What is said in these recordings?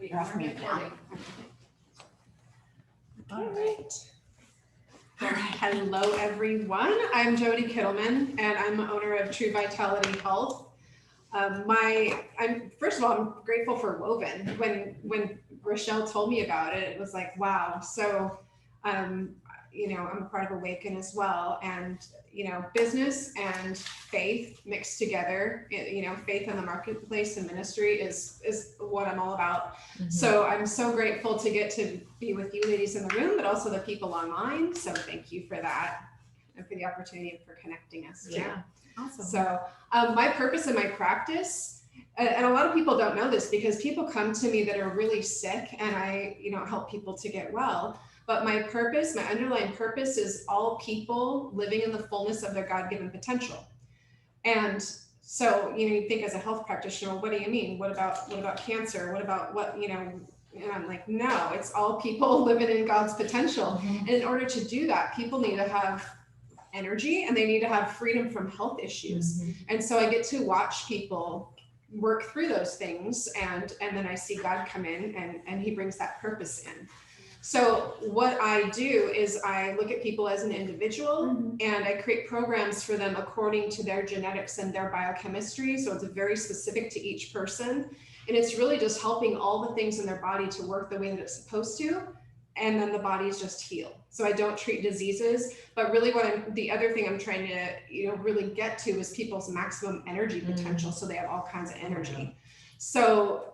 You're off mute now. All right. Hello, everyone. I'm Jody Kittleman, and I'm the owner of True Vitality Health. First of all, I'm grateful for Woven. When Rochelle told me about it, it was like, wow. So, I'm a part of Awaken as well, and business and faith mixed together. Faith in the marketplace and ministry is what I'm all about. Mm-hmm. So I'm so grateful to get to be with you ladies in the room, but also the people online. So thank you for that and for the opportunity for connecting us. Yeah, awesome. So my purpose in my practice, and a lot of people don't know this because people come to me that are really sick, and I help people to get well. But my underlying purpose is all people living in the fullness of their God-given potential. And so, you think as a health practitioner, what do you mean? What about cancer? What about and I'm like, no, it's all people living in God's potential. Mm-hmm. And in order to do that, people need to have energy and they need to have freedom from health issues. Mm-hmm. And so I get to watch people work through those things. And then I see God come in and he brings that purpose in. So what I do is I look at people as an individual, mm-hmm. and I create programs for them according to their genetics and their biochemistry. So it's very specific to each person. And it's really just helping all the things in their body to work the way that it's supposed to. And then the body's just heal. So I don't treat diseases, but really the other thing I'm trying to, really get to is people's maximum energy potential. Mm-hmm. So they have all kinds of energy. So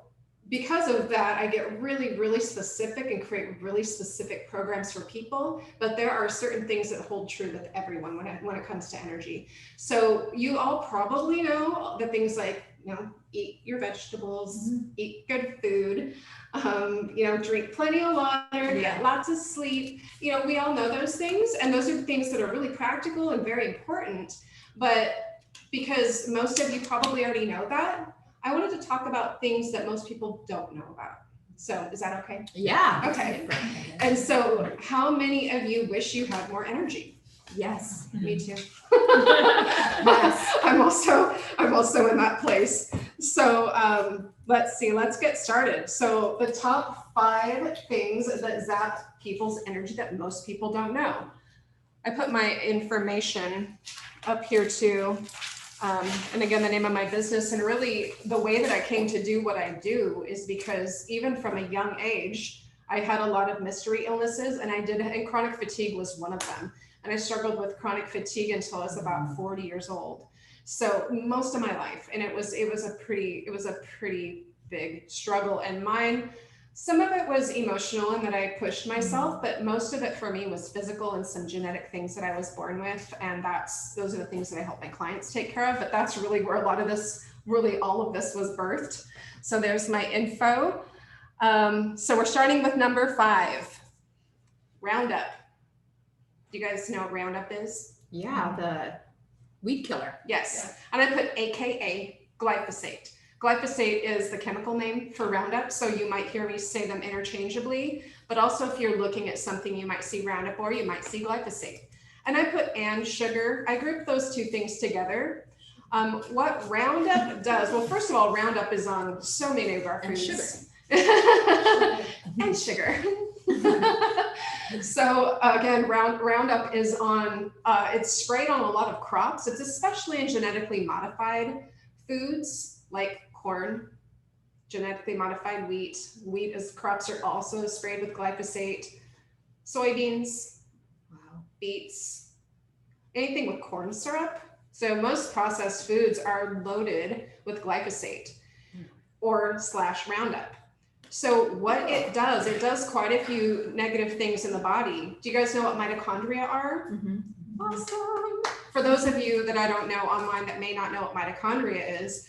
because of that, I get really, really specific and create really specific programs for people, but there are certain things that hold true with everyone when it comes to energy. So you all probably know the things like, eat your vegetables, mm-hmm. eat good food, drink plenty of water, get lots of sleep. We all know those things, and those are things that are really practical and very important. But because most of you probably already know that, I wanted to talk about things that most people don't know about. So is that okay? Yeah. Okay. And so how many of you wish you had more energy? Yes. Me too. Yes. I'm also in that place. So let's get started. So the top 5 things that zap people's energy that most people don't know. I put my information up here too. And again, the name of my business, and really the way that I came to do what I do is because even from a young age, I had a lot of mystery illnesses, and chronic fatigue was one of them. And I struggled with chronic fatigue until I was about 40 years old. So most of my life, and it was a pretty big struggle. And some of it was emotional and that I pushed myself, but most of it for me was physical and some genetic things that I was born with. And those are the things that I help my clients take care of. But that's really where all of this was birthed. So there's my info. So we're starting with number 5, Roundup. Do you guys know what Roundup is? Yeah, the weed killer. Yes. Yeah. And I put AKA glyphosate. Glyphosate is the chemical name for Roundup, so you might hear me say them interchangeably, but also if you're looking at something, you might see Roundup or you might see glyphosate. And I put and sugar. I grouped those 2 things together. What Roundup does, well, first of all, Roundup is on so many of our foods. And sugar. So again, Roundup is it's sprayed on a lot of crops. It's especially in genetically modified foods like corn, genetically modified wheat. Crops are also sprayed with glyphosate. Soybeans, beets, anything with corn syrup. So most processed foods are loaded with glyphosate or /Roundup. So what it does quite a few negative things in the body. Do you guys know what mitochondria are? Mm-hmm. Awesome. For those of you that I don't know online that may not know what mitochondria is,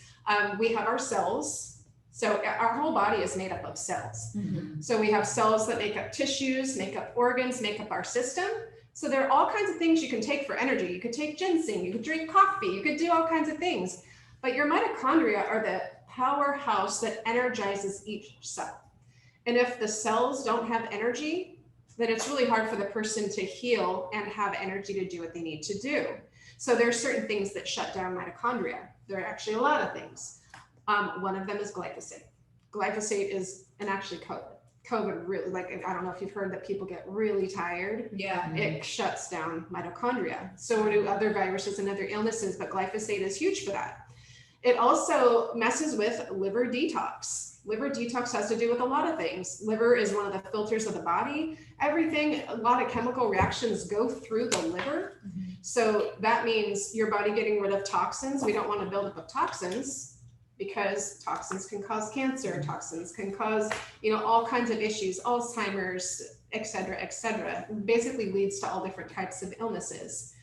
we have our cells. So our whole body is made up of cells. Mm-hmm. So we have cells that make up tissues, make up organs, make up our system. So there are all kinds of things you can take for energy. You could take ginseng, you could drink coffee, you could do all kinds of things. But your mitochondria are the powerhouse that energizes each cell. And if the cells don't have energy, then it's really hard for the person to heal and have energy to do what they need to do. So there are certain things that shut down mitochondria. There are actually a lot of things. One of them is glyphosate. glyphosate is, and actually COVID really, like, I don't know if you've heard that people get really tired. Yeah. It shuts down mitochondria. So do other viruses and other illnesses, but glyphosate is huge for that. It also messes with liver detox. Liver detox has to do with a lot of things. Liver is one of the filters of the body. A lot of chemical reactions go through the liver. So that means your body getting rid of toxins. We don't want to build up toxins, because toxins can cause cancer, toxins can cause, all kinds of issues, Alzheimer's, et cetera, basically leads to all different types of illnesses.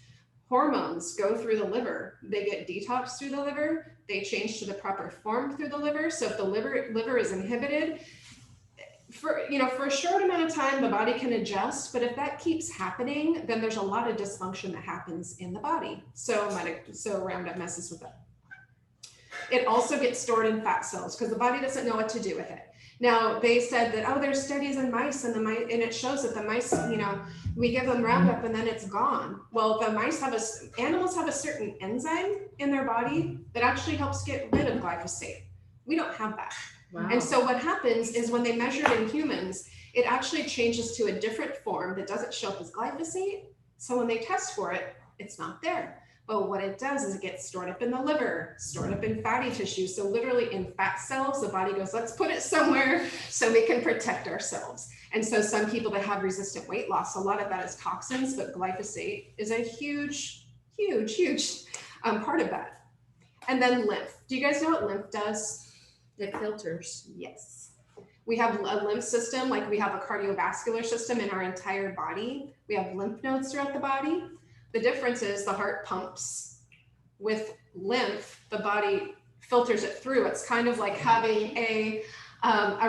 Hormones go through the liver. They get detoxed through the liver. They change to the proper form through the liver. So if the liver is inhibited, for a short amount of time, the body can adjust, but if that keeps happening, then there's a lot of dysfunction that happens in the body. So Roundup messes with that. It also gets stored in fat cells because the body doesn't know what to do with it. Now, they said that, there's studies in mice, and it shows that the mice, we give them Roundup and then it's gone. Well, animals have a certain enzyme in their body that actually helps get rid of glyphosate. We don't have that. Wow. And so what happens is when they measure it in humans, it actually changes to a different form that doesn't show up as glyphosate. So when they test for it, it's not there. But what it does is it gets stored up in the liver, stored up in fatty tissue. So literally in fat cells, the body goes, let's put it somewhere so we can protect ourselves. And so some people that have resistant weight loss, a lot of that is toxins, but glyphosate is a huge part of that. And then lymph. Do you guys know what lymph does? It filters. Yes. We have a lymph system, like we have a cardiovascular system in our entire body. We have lymph nodes throughout the body. The difference is the heart pumps. With lymph, the body filters it through. It's kind of like having a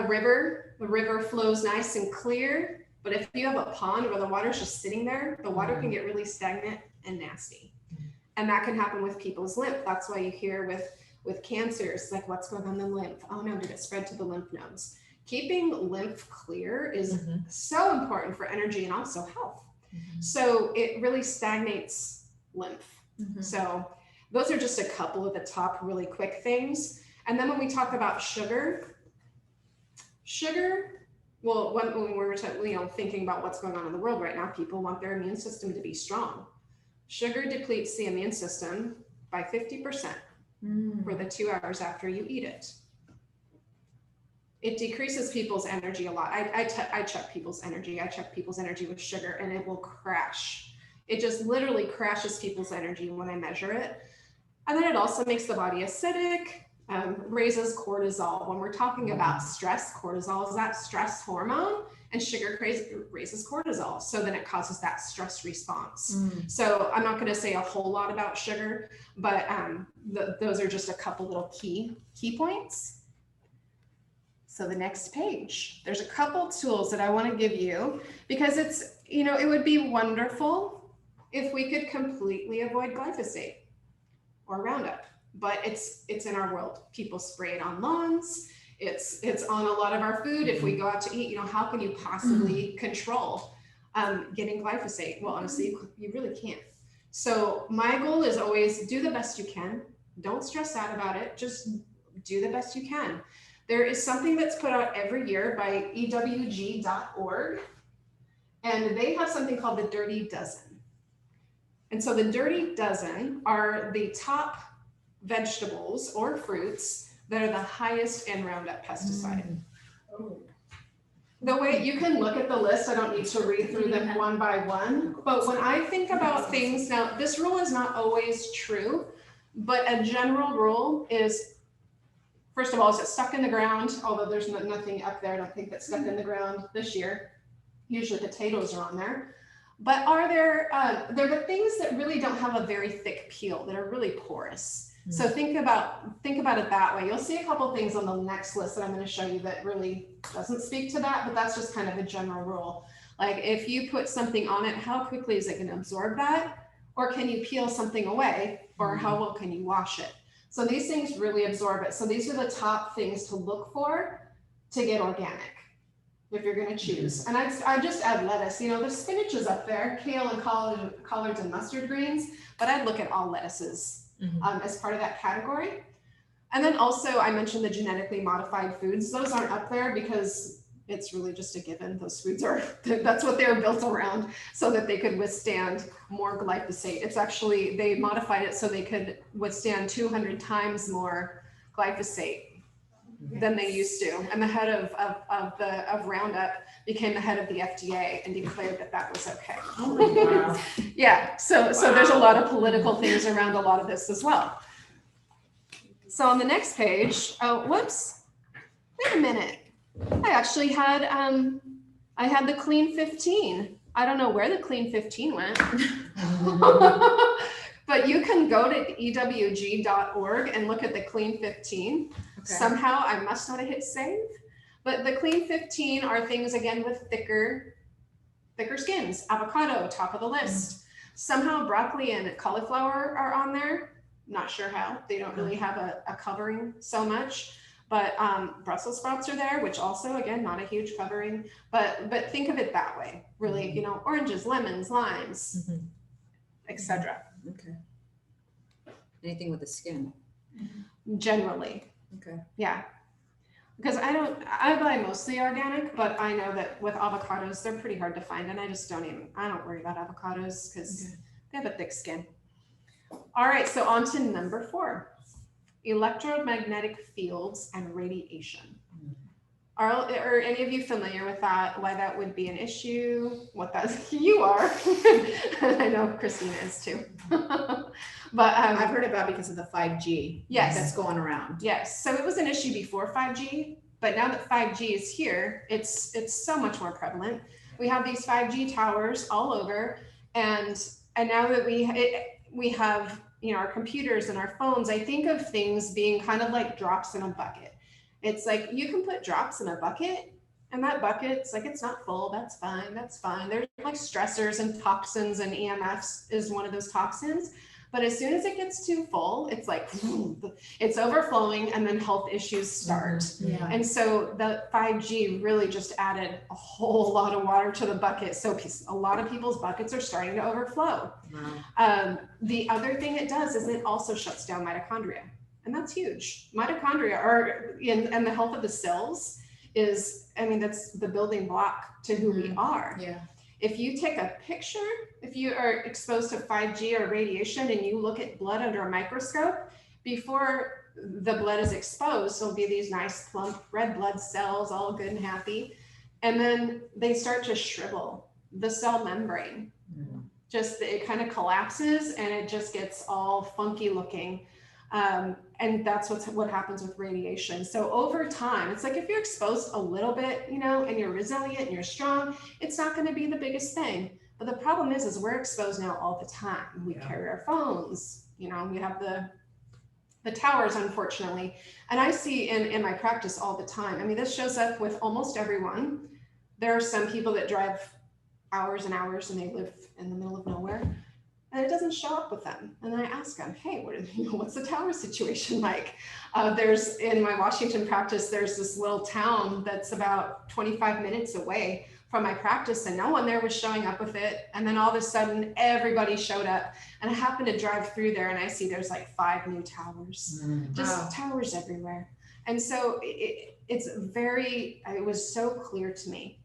river. The river flows nice and clear, but if you have a pond where the water's just sitting there, the water can get really stagnant and nasty. And that can happen with people's lymph. That's why you hear with cancers, like, what's going on in the lymph? Oh no, did it spread to the lymph nodes? Keeping lymph clear is so important for energy and also health. So it really stagnates lymph. So those are just a couple of the top really quick things. And then when we talk about sugar, well, when we're thinking about what's going on in the world right now, people want their immune system to be strong. Sugar depletes the immune system by 50% for the 2 hours after you eat it. It decreases people's energy a lot. I check people's energy. I check people's energy with sugar and it will crash. It just literally crashes people's energy when I measure it. And then it also makes the body acidic, raises cortisol. When we're talking about stress, cortisol is that stress hormone, and sugar raises cortisol. So then it causes that stress response. So I'm not going to say a whole lot about sugar, but those are just a couple little key points. So the next page, there's a couple tools that I want to give you because it's, it would be wonderful if we could completely avoid glyphosate or Roundup, but it's in our world. People spray it on lawns. It's on a lot of our food. If we go out to eat, how can you possibly control getting glyphosate? Well, honestly, you really can't. So my goal is always do the best you can. Don't stress out about it. Just do the best you can. There is something that's put out every year by ewg.org, and they have something called the Dirty Dozen. And so the Dirty Dozen are the top vegetables or fruits that are the highest in Roundup pesticide. The way you can look at the list, I don't need to read through them one by one, but when I think about things, now this rule is not always true, but a general rule is, first of all, is it stuck in the ground? Although there's nothing up there, I don't think that's stuck in the ground this year. Usually potatoes are on there. But are there, they're the things that really don't have a very thick peel, that are really porous. So think about it that way. You'll see a couple things on the next list that I'm going to show you that really doesn't speak to that, but that's just kind of a general rule. Like if you put something on it, how quickly is it going to absorb that? Or can you peel something away? Or how well can you wash it? So these things really absorb it. So these are the top things to look for to get organic, if you're going to choose. And I just add lettuce. The spinach is up there, kale and collards and mustard greens, but I'd look at all lettuces as part of that category. And then also I mentioned the genetically modified foods. Those aren't up there because it's really just a given. Those foods are, that's what they're built around so that they could withstand more glyphosate. It's actually, they modified it so they could withstand 200 times more glyphosate than they used to. And the head of Roundup became the head of the FDA and declared that that was okay. Oh my God. Yeah, so there's a lot of political things around a lot of this as well. So on the next page, oh, whoops, wait a minute. I actually had, I had the Clean 15. I don't know where the Clean 15 went. But you can go to ewg.org and look at the Clean 15. Okay. Somehow I must not have hit save. But the Clean 15 are things, again, with thicker skins. Avocado, top of the list. Somehow broccoli and cauliflower are on there. Not sure how. They don't really have a covering so much. But Brussels sprouts are there, which also, again, not a huge covering. But think of it that way, really. You know, oranges, lemons, limes, etc. Okay. Anything with the skin? Generally. Okay. Yeah. Because I buy mostly organic, but I know that with avocados, they're pretty hard to find. And I don't worry about avocados because they have a thick skin. All right. So on to number 4, electromagnetic fields and radiation. Are any of you familiar with that? Why that would be an issue? What that you are? I know Christina is too. But I've heard about it because of the 5G. Yes, that's going around. Yes, so it was an issue before 5G, but now that 5G is here, it's so much more prevalent. We have these 5G towers all over, and now that we have, you know, our computers and our phones, I think of things being kind of like drops in a bucket. It's like you can put drops in a bucket, and that bucket's like, it's not full. That's fine. That's fine. There's like stressors and toxins, and EMFs is one of those toxins. But as soon as it gets too full, it's like, it's overflowing, and then health issues start. Yeah. And so the 5G really just added a whole lot of water to the bucket. So a lot of people's buckets are starting to overflow. Wow. The other thing it does is it also shuts down mitochondria. And that's huge. Mitochondria are, and the health of the cells is, I mean, that's the building block to who we are. Yeah. If you take a picture, if you are exposed to 5G or radiation and you look at blood under a microscope, before the blood is exposed, there'll be these nice plump red blood cells, all good and happy. And then they start to shrivel the cell membrane. Just, it kind of collapses and it just gets all funky looking. And that's what happens with radiation. So over time, it's like if you're exposed a little bit, you know, and you're resilient and you're strong, it's not going to be the biggest thing. But the problem is we're exposed now all the time. We carry our phones, you know, we have the towers, unfortunately. And I see in my practice all the time. I mean, this shows up with almost everyone. There are some people that drive hours and hours and they live in the middle of nowhere. And it doesn't show up with them. And then I ask them, hey, what's the tower situation like? There's, in my Washington practice, there's this little town that's about 25 minutes away from my practice, and no one there was showing up with it. And then all of a sudden, everybody showed up. And I happened to drive through there and I see there's like 5 new towers, just towers everywhere. And so it was so clear to me.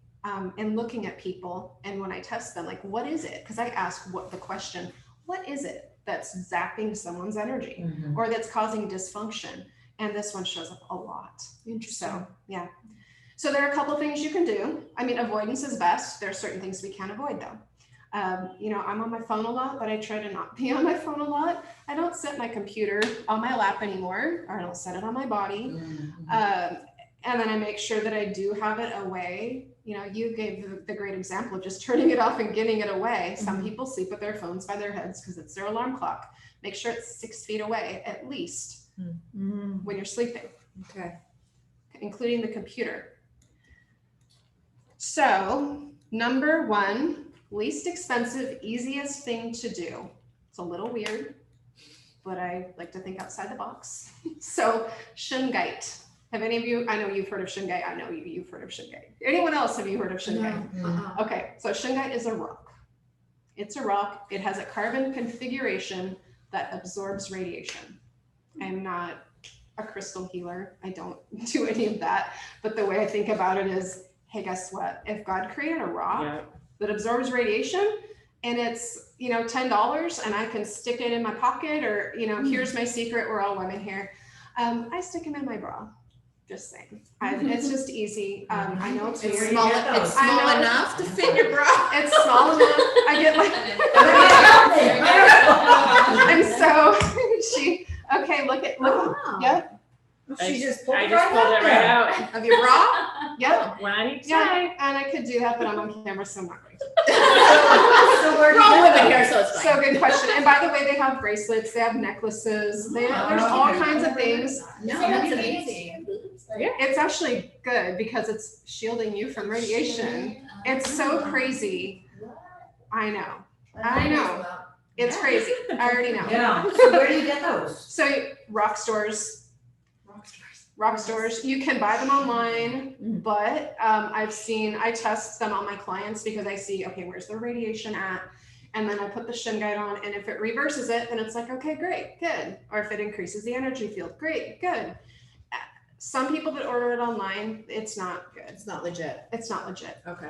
And looking at people, and when I test them, like, what is it? Because I ask the question, what is it that's zapping someone's energy or that's causing dysfunction? And this one shows up a lot. Interesting. So, yeah. So there are a couple of things you can do. I mean, avoidance is best. There are certain things we can't avoid though. You know, I'm on my phone a lot, but I try to not be on my phone a lot. I don't set my computer on my lap anymore, or I don't set it on my body. And then I make sure that I do have it away. You know, you gave the great example of just turning it off and getting it away. Some people sleep with their phones by their heads because it's their alarm clock. Make sure it's 6 feet away, at least, when you're sleeping. Okay. Including the computer. So, number 1, least expensive, easiest thing to do. It's a little weird, but I like to think outside the box. So, shungite. Have any of you, I know you've heard of shungite. I know you've heard of shungite. Anyone else, have you heard of shungite? No. Okay, so shungite is a rock. It's a rock. It has a carbon configuration that absorbs radiation. I'm not a crystal healer. I don't do any of that. But the way I think about it is, hey, guess what? If God created a rock that absorbs radiation and it's, you know, $10 and I can stick it in my pocket, or, you know, here's my secret, we're all women here. I stick them in my bra. Just saying. It's just easy. I know it's very Small, it's small enough to fit your bra. It's small enough. I get like, and so okay, look. Wow. Yep. She just pulled I it just pulled it right out. Of your bra? Yep. One on each Yeah. side. And I could do that, but I'm on camera, so I'm not going to. So we're all women here, so it's fine. So good question. And by the way, they have bracelets, they have necklaces, there's all kinds of things. No, that's amazing. It's actually good because it's shielding you from radiation. It's so crazy. I know. It's crazy. I already know. Yeah, so where do you get those? So rock stores. You can buy them online, but I test them on my clients because I see, okay, where's the radiation at? And then I put the shin guide on, and if it reverses it, then it's like, okay, great, good. Or if it increases the energy field, great, good. Some people that order it online, it's not good. It's not legit. It's not legit. Okay.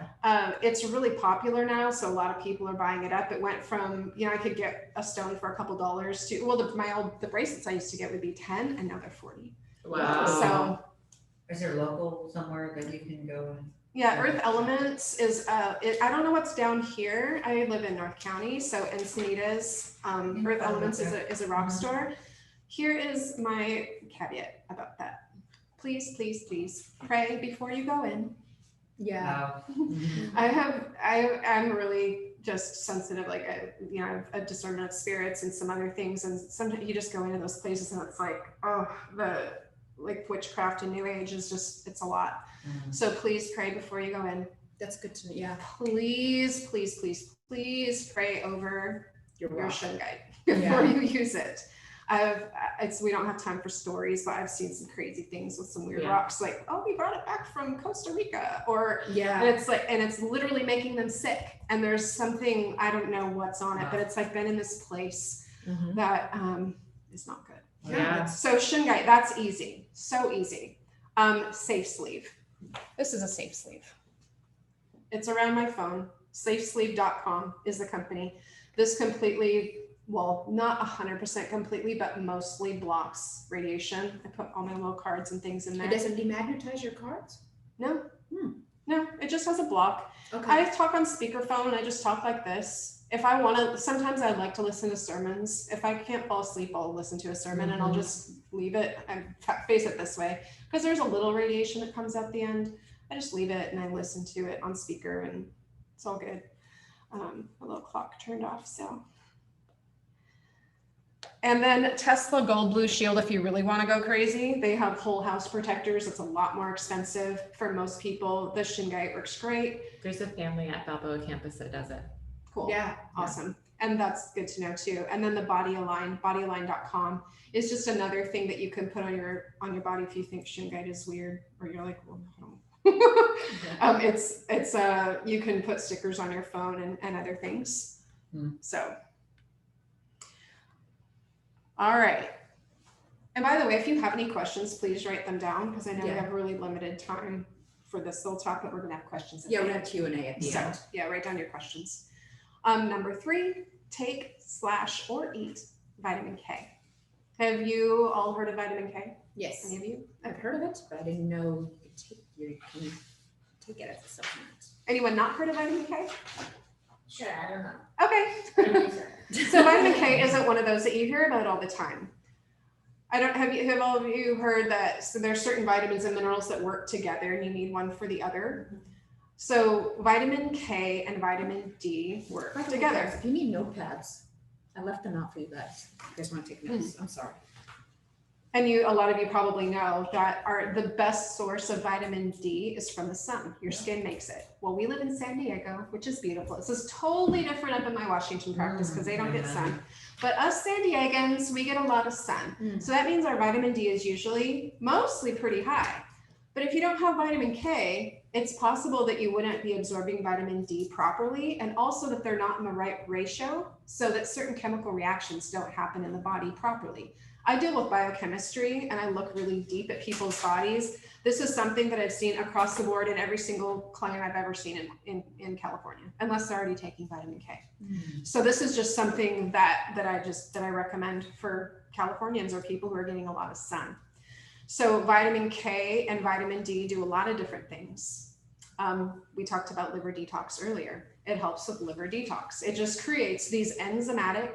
It's really popular now, so a lot of people are buying it up. It went from, you know, I could get a stone for a couple dollars to, well, the bracelets I used to get would be 10, and now they're 40. Wow. So, Is there local somewhere that you can go and? yeah, Earth Elements is, I don't know what's down here. I live in North County, so Encinitas, Earth Elements is a rock store. Here is my caveat about that. Please, please, please pray before you go in. Yeah. I'm really just sensitive, like, I have a discernment of spirits and some other things. And sometimes you just go into those places and it's like, oh, like witchcraft and new age is just, it's a lot. So please pray before you go in. That's good to know. Yeah. Please, please, please, please pray over your shin guide Yeah. before you use it. We don't have time for stories, but I've seen some crazy things with some weird rocks, like, oh, we brought it back from Costa Rica, or Yeah. and it's literally making them sick. And there's something, I don't know what's on it, but it's like been in this place that is not good. Yeah. So shin guide, that's easy, so easy. Safe sleeve. This is a safe sleeve. It's around my phone. Safesleeve.com is the company. This completely, well, not 100% completely, but mostly blocks radiation. I put all my little cards and things in there. It doesn't demagnetize your cards? No, no, it just has a block. Okay. I talk on speakerphone. I just talk like this. If I want to, sometimes I like to listen to sermons. If I can't fall asleep, I'll listen to a sermon and I'll just leave it and face it this way, because there's a little radiation that comes at the end. I just leave it and I listen to it on speaker, and it's all good. A little clock turned off, so. And then Tesla Gold Blue Shield, if you really want to go crazy. They have whole house protectors. It's a lot more expensive for most people. The shin guide works great. There's a family at Balboa campus that does it. Cool. Yeah. Awesome. And that's good to know too. And then the bodyalign.com is just another thing that you can put on your body if you think shin guide is weird, or you're like, well, I don't. You can put stickers on your phone and other things. So, all right. And by the way, if you have any questions, please write them down, because I know we have really limited time for this little talk, but we're gonna have questions. Yeah, we have Q&A at the So, end. yeah, write down your questions. Number 3, take / or eat vitamin K. Have you all heard of vitamin K? Yes. Any of you? I've heard of it, but I didn't know you can take it as a supplement. Anyone not heard of vitamin K? Sure, I don't know. Okay. So vitamin K isn't one of those that you hear about all the time. Have all of you heard that? So there's certain vitamins and minerals that work together, and you need one for the other. So vitamin K and vitamin D work together. If you need notepads, I left them out for you guys. You guys want to take notes? I'm sorry. And a lot of you probably know that the best source of vitamin D is from the sun. Your skin makes it. Well, we live in San Diego, which is beautiful. This is totally different up in my Washington practice because they don't get sun. But us San Diegans, we get a lot of sun. So that means our vitamin D is mostly pretty high. But if you don't have vitamin K, it's possible that you wouldn't be absorbing vitamin D properly, and also that they're not in the right ratio, so that certain chemical reactions don't happen in the body properly. I deal with biochemistry and I look really deep at people's bodies. This is something that I've seen across the board in every single client I've ever seen in California, unless they're already taking vitamin K. So this is just something that I recommend for Californians or people who are getting a lot of sun. So vitamin K and vitamin D do a lot of different things. We talked about liver detox earlier. It helps with liver detox. It just creates these enzymes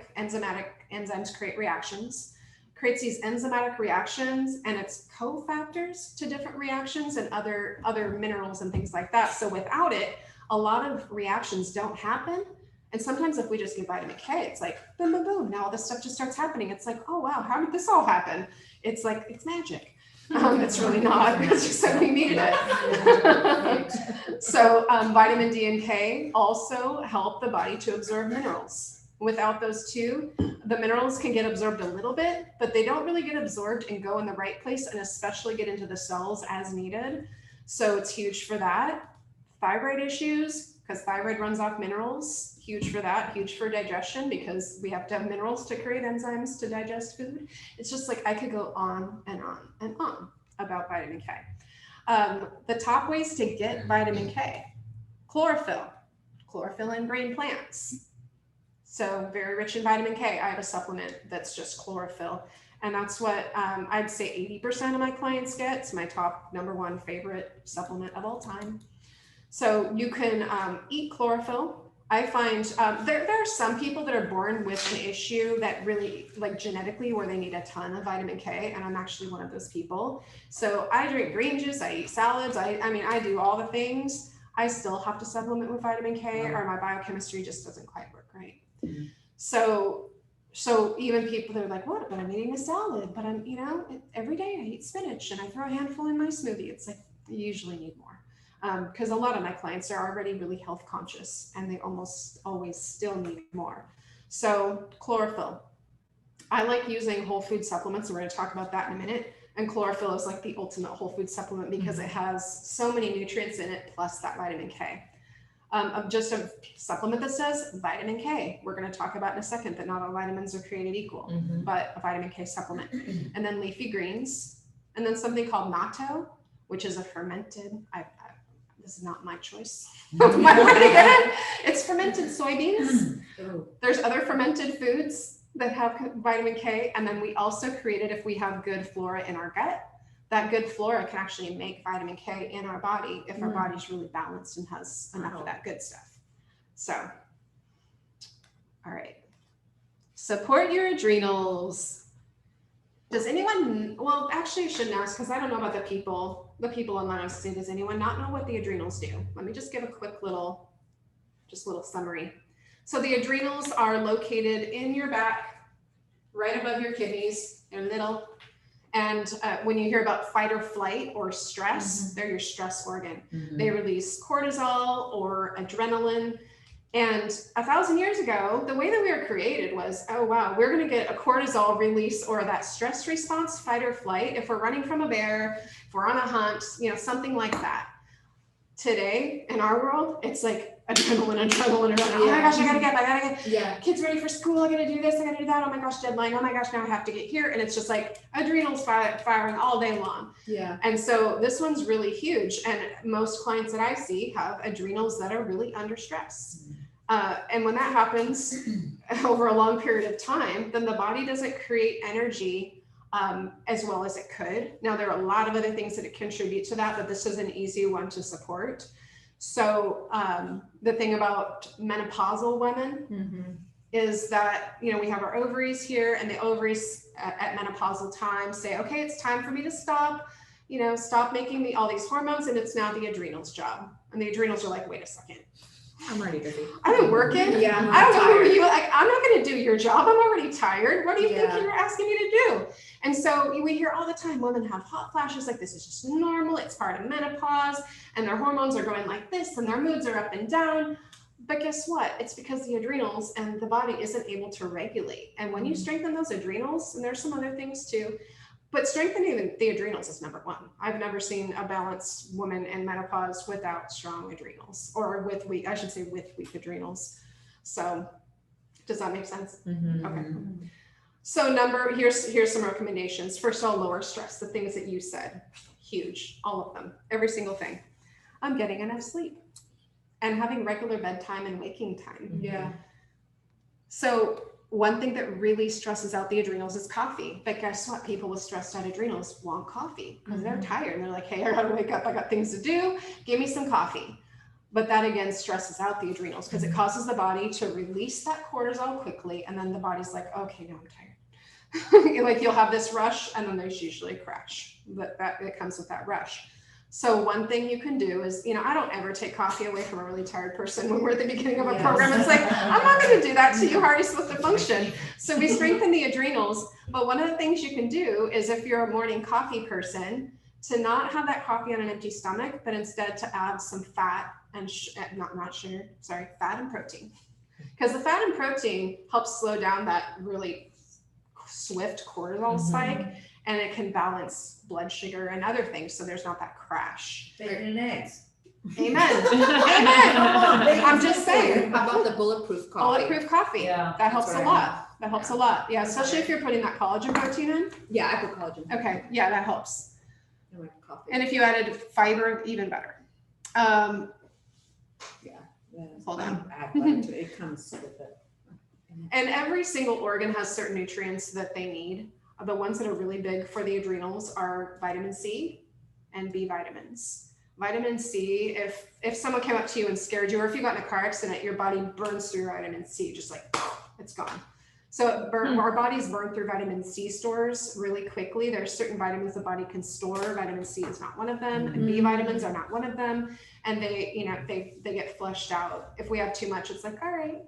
create reactions, creates these enzymatic reactions, and it's cofactors to different reactions and other minerals and things like that. So without it, a lot of reactions don't happen. And sometimes if we just give vitamin K, it's like boom, boom, boom. Now all this stuff just starts happening. It's like, oh wow, how did this all happen? It's like, it's magic. It's really not. It's just that we needed it. So vitamin D and K also help the body to absorb minerals. Without those two, the minerals can get absorbed a little bit, but they don't really get absorbed and go in the right place, and especially get into the cells as needed. So it's huge for that. Thyroid issues, because thyroid runs off minerals, huge for that, huge for digestion, because we have to have minerals to create enzymes to digest food. It's just like, I could go on and on and on about vitamin K. The top ways to get vitamin K: chlorophyll in green plants. So very rich in vitamin K. I have a supplement that's just chlorophyll. And that's what I'd say 80% of my clients get. It's my top #1 favorite supplement of all time. So you can eat chlorophyll. I find there are some people that are born with an issue that really, like genetically, where they need a ton of vitamin K, and I'm actually one of those people. So I drink green juice, I eat salads, I mean, I do all the things. I still have to supplement with vitamin K, or my biochemistry just doesn't quite work right. So even people that are like, what, but I'm eating a salad, but I'm, every day I eat spinach and I throw a handful in my smoothie. It's like, you usually need more. Because a lot of my clients are already really health conscious and they almost always still need more. So chlorophyll. I like using whole food supplements, and we're going to talk about that in a minute. And chlorophyll is like the ultimate whole food supplement because it has so many nutrients in it, plus that vitamin K. Just a supplement that says vitamin K. We're going to talk about in a second that not all vitamins are created equal, but a vitamin K supplement. And then leafy greens, and then something called natto, which is a fermented, this is not my choice. It's fermented soybeans. There's other fermented foods that have vitamin K. And then we also created, if we have good flora in our gut, that good flora can actually make vitamin K in our body if our body's really balanced and has enough of that good stuff. So, all right. Support your adrenals. Does anyone, well, actually I shouldn't ask because I don't know about the people online. Does anyone not know what the adrenals do? Let me just give a quick little summary. So the adrenals are located in your back, right above your kidneys. They're little. And when you hear about fight or flight or stress, they're your stress organ. They release cortisol or adrenaline. And 1,000 years ago, the way that we were created was, oh, wow, we're going to get a cortisol release or that stress response, fight or flight, if we're running from a bear, if we're on a hunt, something like that. Today, in our world, it's like adrenaline. Oh my gosh, I gotta get, Yeah. kids ready for school. I gotta do this, I gotta do that. Oh my gosh, deadline. Oh my gosh, now I have to get here. And it's just like adrenals firing all day long. Yeah. And so this one's really huge. And most clients that I see have adrenals that are really under stress. And when that happens over a long period of time, then the body doesn't create energy as well as it could. Now, there are a lot of other things that contribute to that, but this is an easy one to support. So the thing about menopausal women is that, we have our ovaries here, and the ovaries at menopausal time say, okay, it's time for me to stop, stop making all these hormones, and it's now the adrenals' job. And the adrenals are like, wait a second. I'm already busy. I've been working. Yeah. I don't know who you like. I'm not going to do your job. I'm already tired. What do you think Yeah. you're asking me to do? And so we hear all the time women have hot flashes, like this is just normal. It's part of menopause, and their hormones are going like this, and their moods are up and down. But guess what? It's because the adrenals and the body isn't able to regulate. And when you strengthen those adrenals, and there's some other things too, But strengthening the adrenals is number one. I've never seen a balanced woman in menopause without strong adrenals, or with weak adrenals. So does that make sense? Mhm. Okay. So here's some recommendations. First of all, lower stress, the things that you said, huge, all of them, every single thing. I'm getting enough sleep and having regular bedtime and waking time. Yeah. So one thing that really stresses out the adrenals is coffee. But guess what? People with stressed out adrenals want coffee because they're tired and they're like, hey, I gotta wake up. I got things to do. Give me some coffee. But that again stresses out the adrenals because it causes the body to release that cortisol quickly. And then the body's like, okay, now I'm tired. Like you'll have this rush and then there's usually a crash that it comes with that rush. So one thing you can do is, I don't ever take coffee away from a really tired person when we're at the beginning of a program. It's like, I'm not going to do that to you. How are you supposed to function? So we strengthen the adrenals. But one of the things you can do is if you're a morning coffee person, to not have that coffee on an empty stomach, but instead to add some fat and fat and protein. Because the fat and protein helps slow down that really swift cortisol spike, and it can balance blood sugar and other things, so there's not that crash. Bacon and eggs. Amen. Amen. I'm just saying. How about the bulletproof coffee? Bulletproof coffee. Yeah, that helps what a I lot. That helps a lot. Yeah, especially if you're putting that collagen protein in. Yeah, I put collagen. Okay, yeah, that helps. I like coffee. And if you added fiber, even better. Hold on. Add butter to it. It comes with it. And every single organ has certain nutrients that they need. The ones that are really big for the adrenals are vitamin C and B vitamins. Vitamin C, if someone came up to you and scared you, or if you got in a car accident, your body burns through your vitamin C, just like it's gone. So our bodies burn through vitamin C stores really quickly. There's certain vitamins the body can store. Vitamin C is not one of them, and B vitamins are not one of them. And they get flushed out. If we have too much, it's like, all right,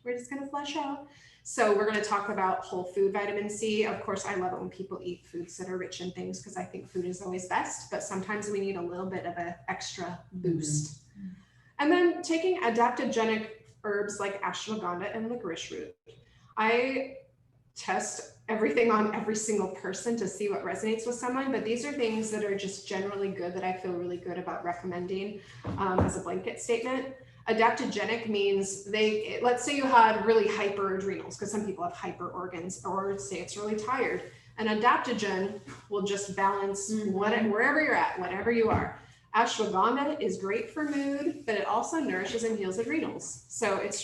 we're just gonna flush out. So we're gonna talk about whole food vitamin C. Of course, I love it when people eat foods that are rich in things because I think food is always best, but sometimes we need a little bit of an extra boost. And then taking adaptogenic herbs like ashwagandha and licorice root. I test everything on every single person to see what resonates with someone, but these are things that are just generally good that I feel really good about recommending as a blanket statement. Adaptogenic means let's say you had really hyper adrenals, because some people have hyper organs, or say it's really tired. An adaptogen will just balance wherever you're at, whatever you are. Ashwagandha is great for mood, but it also nourishes and heals adrenals. So it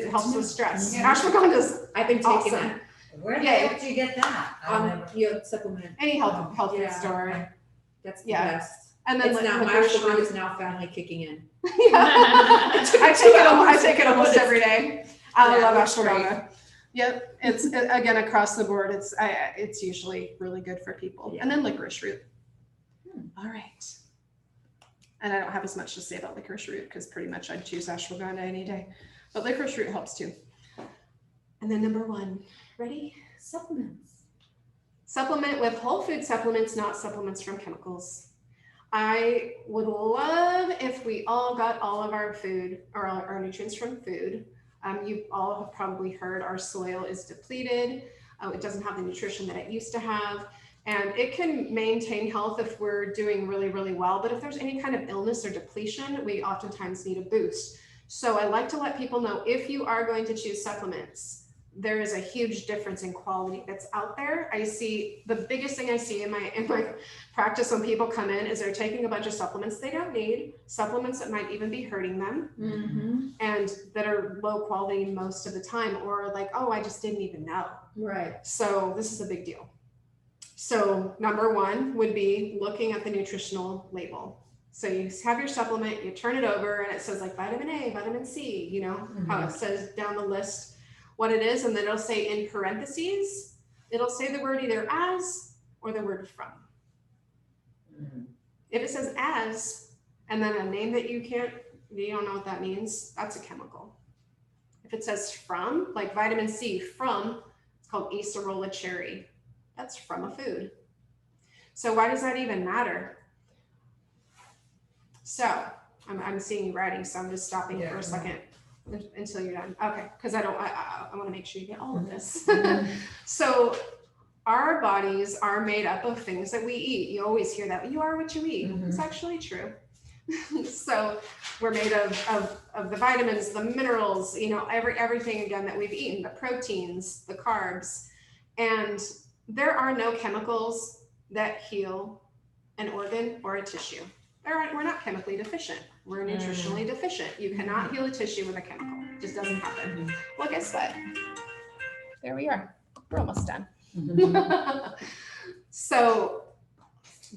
helps with stress. Yeah. Ashwagandha's I've been taking awesome. that. Where the heck did you get that? Your supplement. Any health food Yeah. store. That's the Yeah. best. And then It's now, my licorice ashwagandha root. is now finally kicking in. I take it almost every day. I Yeah, love it's ashwagandha. Yep, it's again across the board. It's usually really good for people. Yeah. And then licorice root. All right. And I don't have as much to say about licorice root because pretty much I'd choose ashwagandha any day. But licorice root helps too. And then number 1, ready? Supplements. Supplement with whole food supplements, not supplements from chemicals. I would love if we all got all of our food or our nutrients from food. You all have probably heard our soil is depleted. It doesn't have the nutrition that it used to have. And it can maintain health if we're doing really, really well. But if there's any kind of illness or depletion, we oftentimes need a boost. So I like to let people know, if you are going to choose supplements, there is a huge difference in quality that's out there. I see the biggest thing I see in my practice when people come in is they're taking a bunch of supplements they don't need, supplements that might even be hurting them, and that are low quality most of the time, or like, oh, I just didn't even know. Right. So this is a big deal. So number 1 would be looking at the nutritional label. So you have your supplement, you turn it over, and it says like vitamin A, vitamin C, you know, how it says down the list what it is, and then it'll say in parentheses, it'll say the word either as or the word from. If it says as, and then a name that you don't know what that means, that's a chemical. If it says from, like vitamin C, from, it's called acerola cherry. That's from a food. So why does that even matter? So I'm seeing you writing, so I'm just stopping for a second until you're done. Okay, because I want to make sure you get all of this. So our bodies are made up of things that we eat. You always hear that, you are what you eat. Mhm. It's actually true. So we're made of the vitamins, the minerals, everything again that we've eaten, the proteins, the carbs. And there are no chemicals that heal an organ or a tissue. We're not chemically deficient. We're nutritionally deficient. You cannot heal a tissue with a chemical. It just doesn't happen. Well, guess what? There we are. We're almost done. So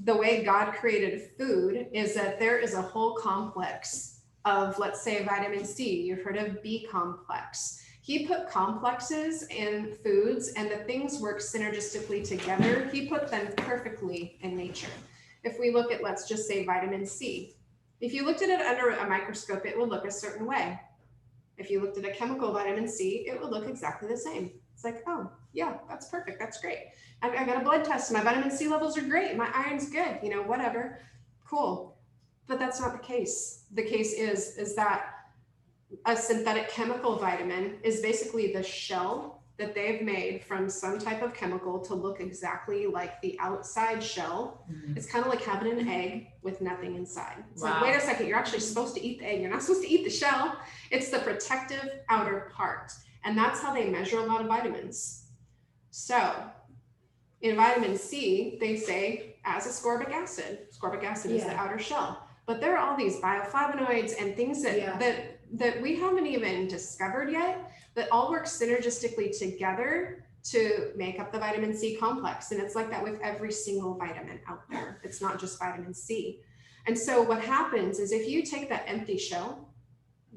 the way God created food is that there is a whole complex of, let's say, vitamin C. You've heard of B complex. He put complexes in foods, and the things work synergistically together. He put them perfectly in nature. If we look at, let's just say, vitamin C, if you looked at it under a microscope, it would look a certain way. If you looked at a chemical vitamin C, it would look exactly the same. It's like, oh, yeah, that's perfect. That's great. I got a blood test. My vitamin C levels are great. My iron's good, whatever. Cool. But that's not the case. The case is that a synthetic chemical vitamin is basically the shell that they've made from some type of chemical to look exactly like the outside shell. It's kind of like having an egg with nothing inside. It's like, wait a second, you're actually supposed to eat the egg. You're not supposed to eat the shell. It's the protective outer part. And that's how they measure a lot of vitamins. So in vitamin C, they say as ascorbic acid. Ascorbic acid is the outer shell. But there are all these bioflavonoids and things that we haven't even discovered yet that all work synergistically together to make up the vitamin C complex. And it's like that with every single vitamin out there. It's not just vitamin C. And so what happens is if you take that empty shell,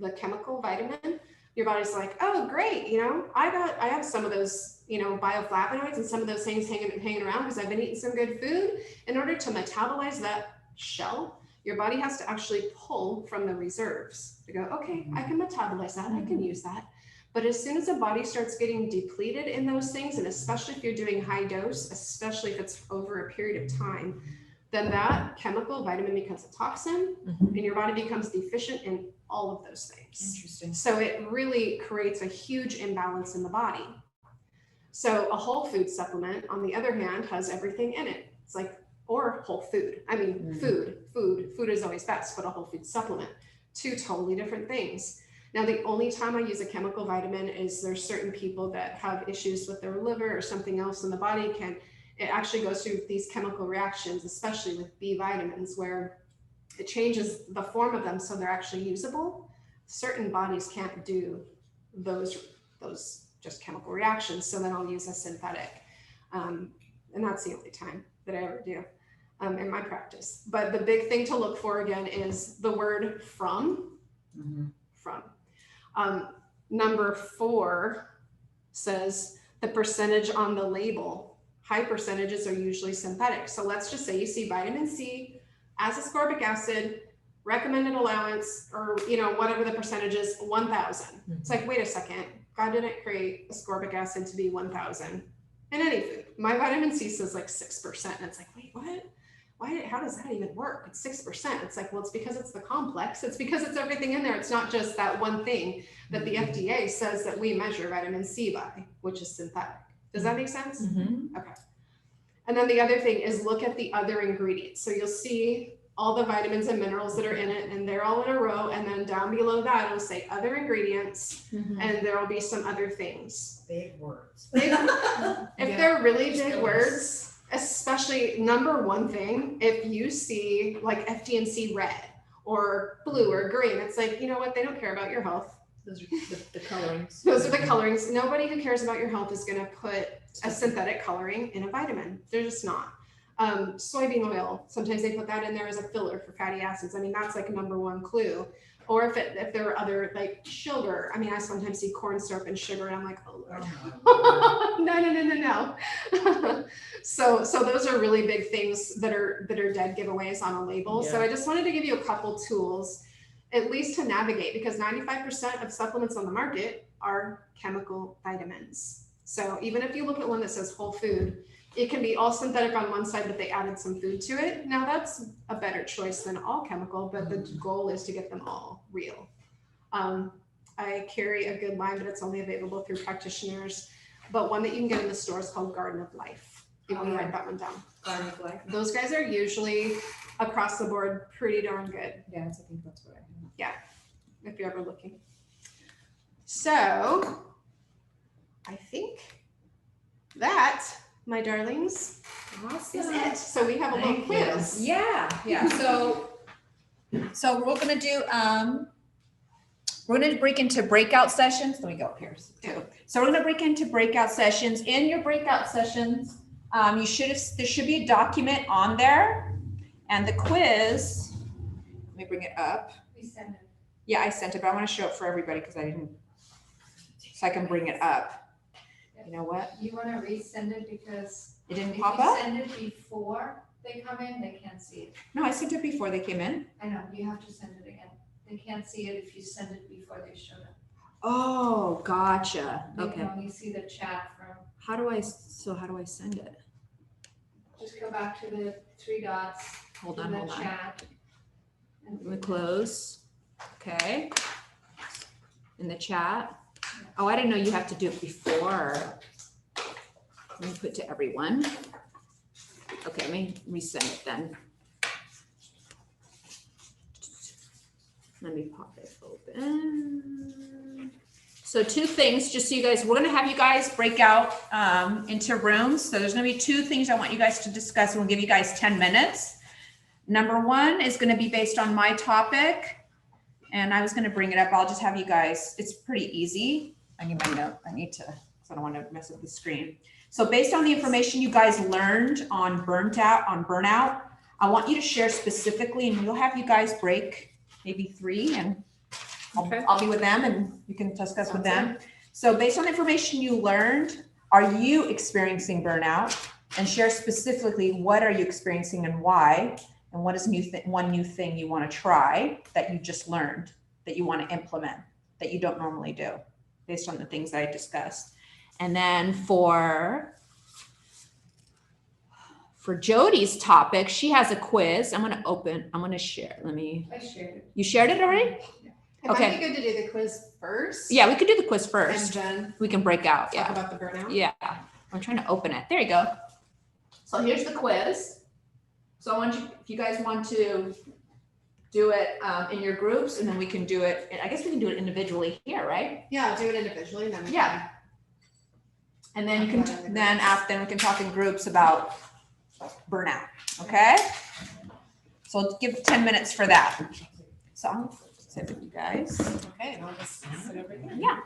the chemical vitamin, your body's like, oh, great. I have some of those, bioflavonoids and some of those things hanging around because I've been eating some good food. In order to metabolize that shell, your body has to actually pull from the reserves to go, okay, I can metabolize that. I can use that. But as soon as the body starts getting depleted in those things, and especially if you're doing high dose, especially if it's over a period of time, then that chemical vitamin becomes a toxin and your body becomes deficient in all of those things. Interesting. So it really creates a huge imbalance in the body. So a whole food supplement, on the other hand, has everything in it. It's like, or whole food. I mean, food is always best, but a whole food supplement, two totally different things. Now, the only time I use a chemical vitamin is there's certain people that have issues with their liver or something else in the body it actually goes through these chemical reactions, especially with B vitamins, where it changes the form of them so they're actually usable. Certain bodies can't do those just chemical reactions, so then I'll use a synthetic. And that's the only time that I ever do in my practice. But the big thing to look for again is the word from. Number 4 says the percentage on the label. High percentages are usually synthetic. So let's just say you see vitamin C as ascorbic acid, recommended allowance, or whatever the percentage is, 1,000. It's like, wait a second, God didn't create ascorbic acid to be 1,000 in any food. My vitamin C says like 6%, and it's like, wait, what? How does that even work? It's 6%. It's like, well, it's because it's the complex. It's because it's everything in there. It's not just that one thing that the FDA says that we measure vitamin C by, which is synthetic. Does that make sense? Okay. And then the other thing is look at the other ingredients. So you'll see all the vitamins and minerals that are in it, and they're all in a row. And then down below that, it'll say other ingredients, and there will be some other things. Big words. If they're really big words, especially number one thing, if you see like FD&C red or blue or green, it's like, you know what? They don't care about your health. Those are the colorings. Those are the colorings. Nobody who cares about your health is going to put a synthetic coloring in a vitamin. They're just not. Soybean oil, sometimes they put that in there as a filler for fatty acids. I mean, that's like number one clue. Or if there are other, like sugar. I mean, I sometimes see corn syrup and sugar, and I'm like, oh Lord. No. So those are really big things that are dead giveaways on a label. Yeah. So I just wanted to give you a couple tools, at least to navigate, because 95% of supplements on the market are chemical vitamins. So even if you look at one that says whole food, it can be all synthetic on one side, but they added some food to it. Now that's a better choice than all chemical, but the goal is to get them all real. I carry a good line, but it's only available through practitioners. But one that you can get in the store is called Garden of Life. We write that one down. Garlic life. Those guys are usually across the board pretty darn good. Yeah, I think that's what I have. If you're ever looking. So I think that, my darlings, Awesome. is it. So we have a little Thank you. quiz. Yeah. So we're gonna do, we're gonna break into breakout sessions. Let me go up here too. So we're gonna break into breakout sessions. In your breakout sessions, there should be a document on there, and the quiz. Let me bring it up. We send it. Yeah, I sent it, but I want to show it for everybody because I didn't, so I can bring it up. You know what? You wanna resend it because It didn't if pop you up? send it before they come in, they can't see it. No, I sent it before they came in. I know, you have to send it again. They can't see it if you send it before they showed up. Oh, gotcha. They Okay. can only see the chat from, How do I send it? just go back to the three dots Hold in on, the hold on. chat. and Let me close. Okay. In the chat. Oh, I didn't know you have to do it before. Let me put to everyone. Okay, let me resend it then. Let me pop it open. So two things, just so you guys, we're gonna have you guys break out into rooms. So there's gonna be two things I want you guys to discuss, and we'll give you guys 10 minutes. Number one is gonna be based on my topic, and I was gonna bring it up. I'll just have you guys, it's pretty easy. I need my note, I don't wanna mess up the screen. So based on the information you guys learned on burnout, I want you to share specifically, and we'll have you guys break maybe 3, and I'll be with them and you can discuss with them. So based on the information you learned, are you experiencing burnout? And share specifically, what are you experiencing and why? And what is one new thing you want to try that you just learned, that you want to implement, that you don't normally do, based on the things I discussed. And then for Jody's topic, she has a quiz. I'm going to share. I shared it. You shared it already? It Okay. might be good to do the quiz first. Yeah, we could do the quiz And first. then We can break out. talk Yeah. about the burnout. Yeah. I'm trying to open it. There you go. So here's the quiz. So I want you, if you guys want to do it in your groups, and then we can do it, I guess we can do it individually here, right? Yeah, I'll do it individually, then. Yeah. And then you Talk about it can, in then we can talk in groups about burnout, okay? So I'll give 10 minutes for that. So I'll sit with you guys. Okay, and I'll just sit over here. Yeah.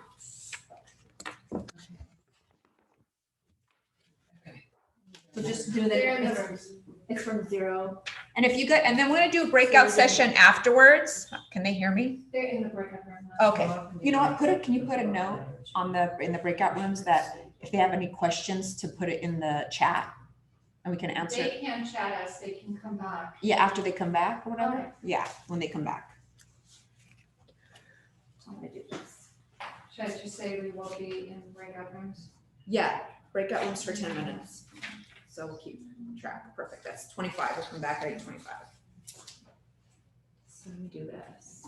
So just do They're in the the, rooms. it's from 0. And if you get, and then we're gonna do a breakout session afterwards. Can they hear me? They're in the breakout room. Okay. You know what, can you put a note in the breakout rooms that if they have any questions to put it in the chat and we can answer it? They can't chat us, they can come back. Yeah, after they come back or whatever? Okay. Yeah, when they come back. So I'm gonna do this. Should I just say we will be in breakout rooms? Yeah, breakout rooms for 10 minutes. So we'll keep track. Perfect. That's 25. We'll come back at 25. So let me do this.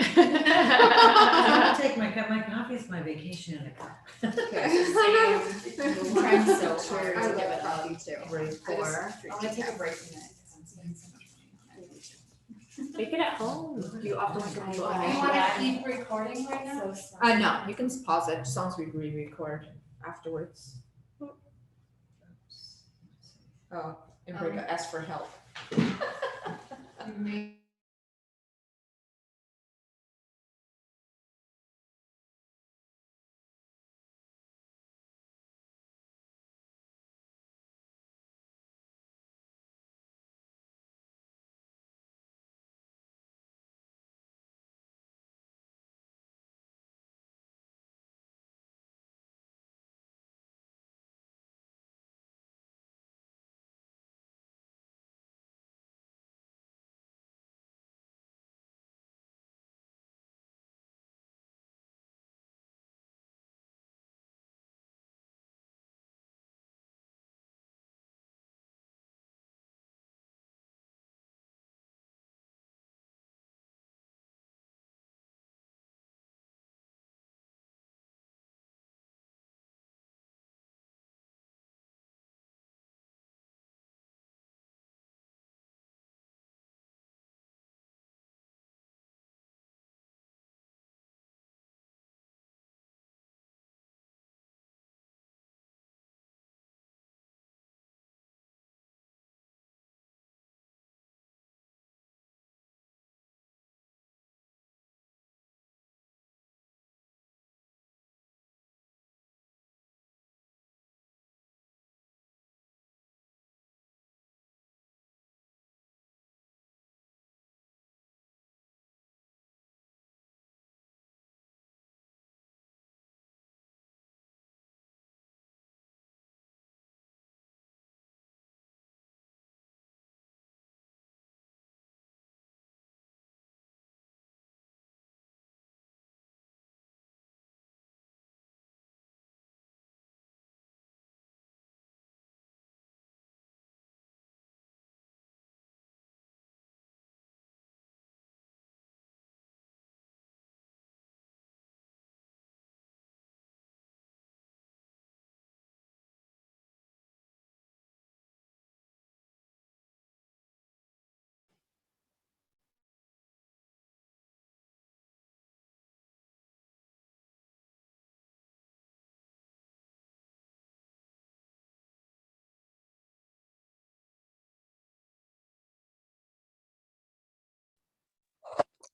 I don't take my cup, my coffee is my vacation in a cup. I'm trying so hard I to love give it coffee up. too. I want to take a break from it because I'm spending so much money on it. Make it at home. You often want to go Do you on. wanna keep recording right now? No, you can pause it as long as we re-record afterwards. Oh, and break, ask for help. You may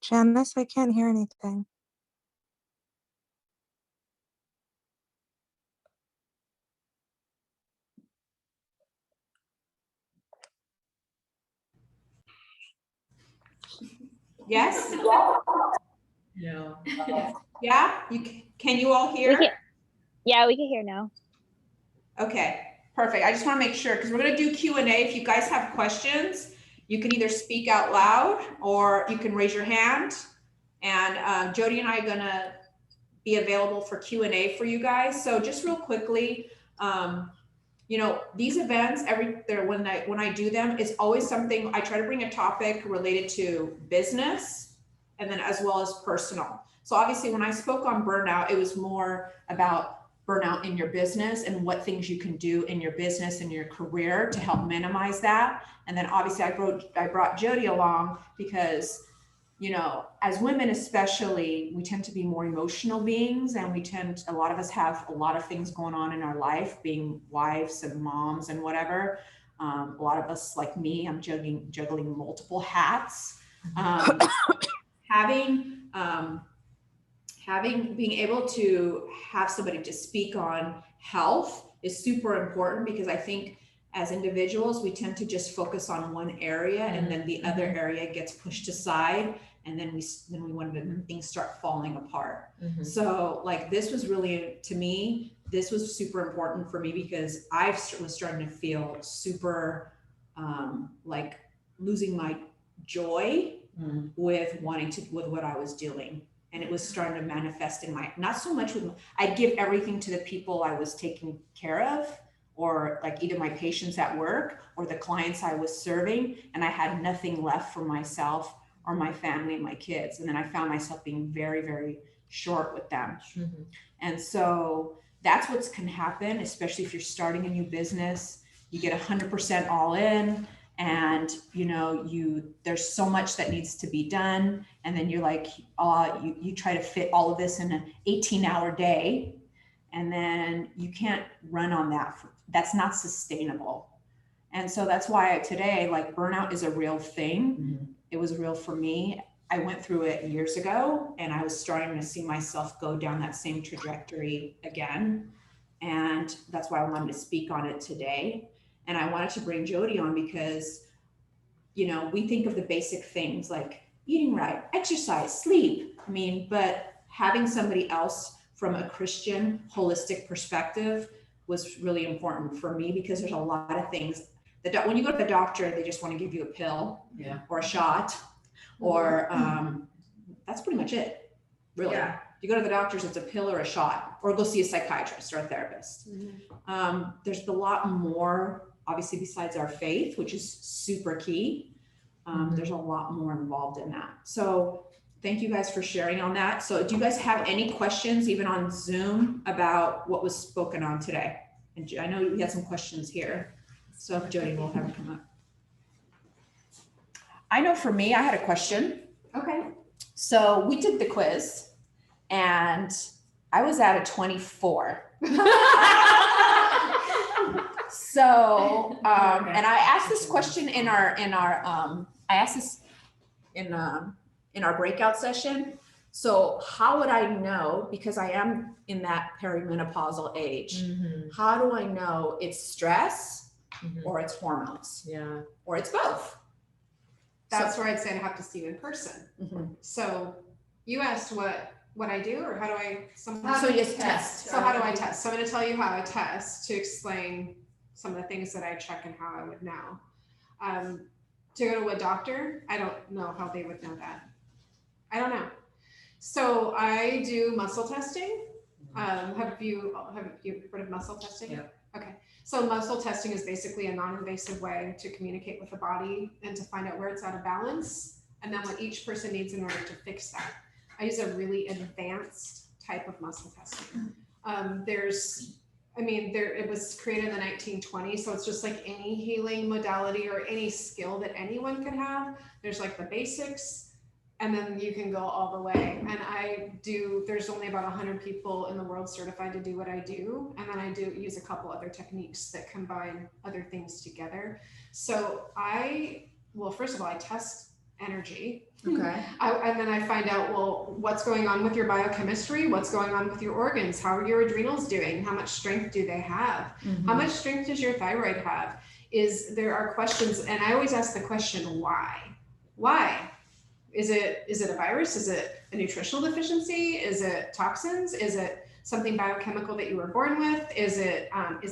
Janice, I can't hear anything. Yes? No. Yeah? Can you all hear? We can, yeah, we can hear now. Okay, perfect. I just want to make sure because we're going to do Q&A. If you guys have questions, you can either speak out loud or you can raise your hand. And Jody and I are going to be available for Q&A for you guys. So just real quickly, you know, these events, when I do them, it's always something, I try to bring a topic related to business and then as well as personal. So obviously when I spoke on burnout, it was more about burnout in your business and what things you can do in your business and your career to help minimize that. And then obviously I brought Jody along because, you know, as women especially, we tend to be more emotional beings, and a lot of us have a lot of things going on in our life, being wives and moms and whatever. A lot of us, like me, I'm juggling multiple hats. Being able to have somebody to speak on health is super important, because I think as individuals, we tend to just focus on one area and then the other area gets pushed aside, and then things start falling apart. So like this was really, to me, this was super important for me because I was starting to feel super like losing my joy with what I was doing. And it was starting to manifest in not so much I'd give everything to the people I was taking care of, or like either my patients at work or the clients I was serving, and I had nothing left for myself or my family and my kids. And then I found myself being very, very short with them. And so that's what can happen, especially if you're starting a new business. You get 100% all in, and you know, there's so much that needs to be done, and then you're like, you try to fit all of this in an 18-hour day, and then you can't run on that. That's not sustainable. And so that's why today, like, burnout is a real thing. It was real for me. I went through it years ago, and I was starting to see myself go down that same trajectory again. And that's why I wanted to speak on it today. And I wanted to bring Jody on because, you know, we think of the basic things like eating right, exercise, sleep. I mean, but having somebody else from a Christian holistic perspective was really important for me, because there's a lot of things that when you go to the doctor, they just want to give you a pill or a shot, or that's pretty much it, really. Yeah. You go to the doctors, it's a pill or a shot, or go see a psychiatrist or a therapist. There's a lot more, obviously, besides our faith, which is super key. There's a lot more involved in that. So thank you guys for sharing on that. So do you guys have any questions, even on Zoom, about what was spoken on today? And I know we had some questions here. So if Jody will have it come up. I know for me, I had a question. Okay. So we did the quiz, and I was at a 24. So, and I asked this question in our breakout session. So how would I know, because I am in that perimenopausal age, how do I know it's stress or it's hormones? Yeah. Or it's both? That's where I'd say I'd have to see you in person. So you asked what I do, or how do I somehow? So yes, test. So how do I test? So I'm going to tell you how I test to explain some of the things that I check and how I would know. To go to a doctor, I don't know how they would know that. I don't know. So I do muscle testing. Have you heard of muscle testing? Yeah. Okay. So muscle testing is basically a non-invasive way to communicate with the body and to find out where it's out of balance, and then what each person needs in order to fix that. I use a really advanced type of muscle testing. It was created in the 1920s, so it's just like any healing modality or any skill that anyone could have. There's like the basics, and then you can go all the way. And there's only about 100 people in the world certified to do what I do. And then I do use a couple other techniques that combine other things together. So first of all, I test energy. Okay. And then I find out, well, what's going on with your biochemistry? What's going on with your organs? How are your adrenals doing? How much strength do they have? How much strength does your thyroid have? There are questions, and I always ask the question, why? Why? Is it a virus? Is it a nutritional deficiency? Is it toxins? Is it something biochemical that you were born with? Is it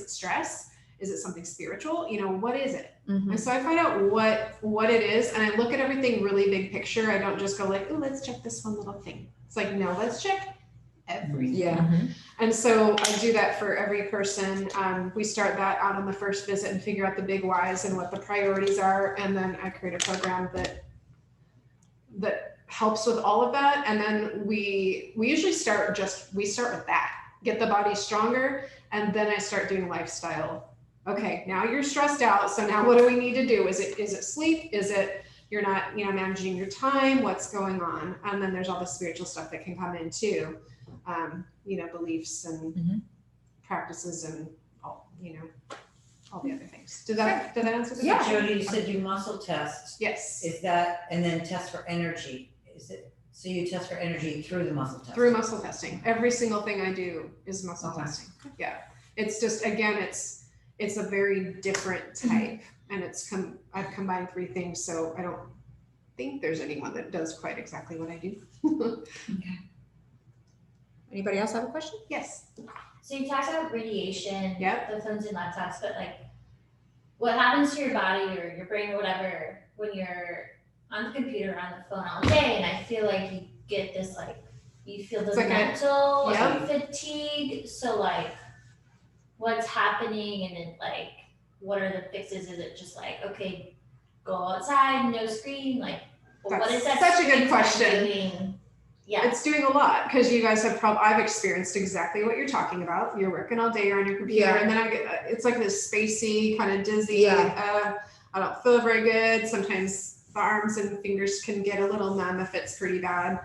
stress? Is it something spiritual? You know, what is it? And so I find out what it is, and I look at everything really big picture. I don't just go like, oh, let's check this one little thing. It's like, no, let's check everything. Yeah. And so I do that for every person. We start that out on the first visit and figure out the big whys and what the priorities are, and then I create a program that helps with all of that. And then we usually start with that, get the body stronger, and then I start doing lifestyle. Okay, now you're stressed out, so now what do we need to do? Is it sleep? Is it you're not, managing your time? What's going on? And then there's all the spiritual stuff that can come in too, beliefs and practices and all the other things. Did that answer the question? Jody, you said you muscle test. Yes. Is that, and then test for energy? Is it, so you test for energy through the muscle test? Through muscle testing. Every single thing I do is muscle testing. Yeah. It's just, again, it's a very different type, and I've combined 3 things, so I don't think there's anyone that does quite exactly what I do. Okay. Anybody else have a question? Yes. So you talked about radiation, Yep. the phones and laptops, but like, what happens to your body or your brain or whatever when you're on the computer or on the phone all day? And I feel like you get this you feel the It's like mental Yep. fatigue. So like, what's happening, and then like, what are the fixes? Is it just like, okay, go outside, no screen? Like, what is that? Such a good screen time question. doing? Yeah. It's doing a lot, because you guys I've experienced exactly what you're talking about. You're working all day, you're on your computer, Yeah. and then it's like this spacey, kind of dizzy. Yeah. I don't feel very good. Sometimes the arms and fingers can get a little numb if it's pretty bad.